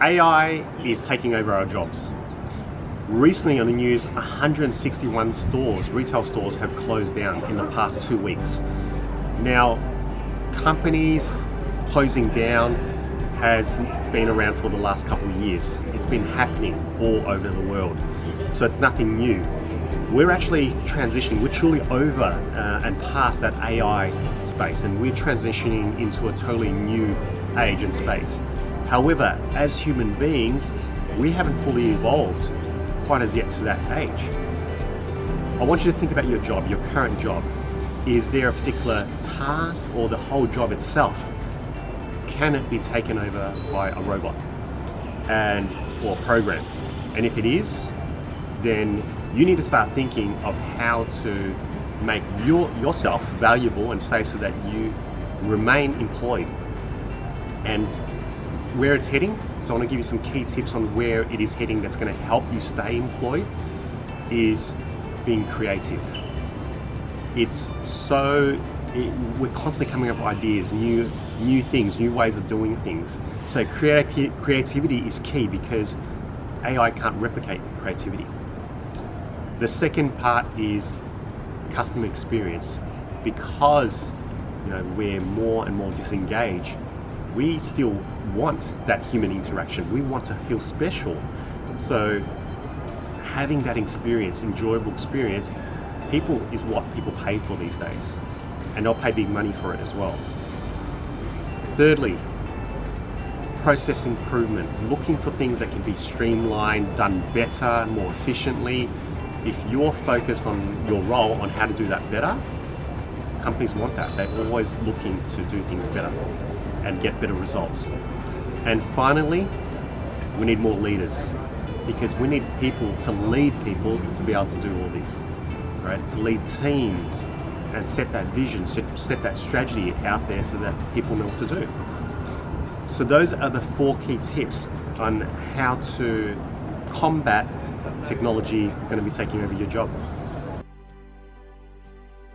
AI is taking over our jobs. Recently on the news, 161 stores, retail stores, have closed down in the past 2 weeks. Now, companies closing down has been around for the last couple of years. It's been happening all over the world. So it's nothing new. We're actually transitioning, we're truly over and past that AI space, and we're transitioning into a totally new age and space. However, as human beings, we haven't fully evolved quite as yet to that age. I want you to think about your job, your current job. Is there a particular task or the whole job itself? Can it be taken over by a robot or program? And if it is, then you need to start thinking of how to make yourself valuable and safe so that you remain employed. And where it's heading, so I want to give you some key tips on where it is heading that's going to help you stay employed, is being creative. We're constantly coming up with ideas, new things, new ways of doing things. So creativity is key because AI can't replicate creativity. The second part is customer experience. Because we're more and more disengaged, we still want that human interaction. We want to feel special. So having that experience, enjoyable experience, is what people pay for these days. And they'll pay big money for it as well. Thirdly, process improvement. Looking for things that can be streamlined, done better, more efficiently. If you're focused on your role on how to do that better, companies want that. They're always looking to do things better and get better results. And finally, we need more leaders, because we need people to lead people to be able to do all this, right? To lead teams and set that vision, set that strategy out there so that people know what to do. So those are the 4 key tips on how to combat technology going to be taking over your job.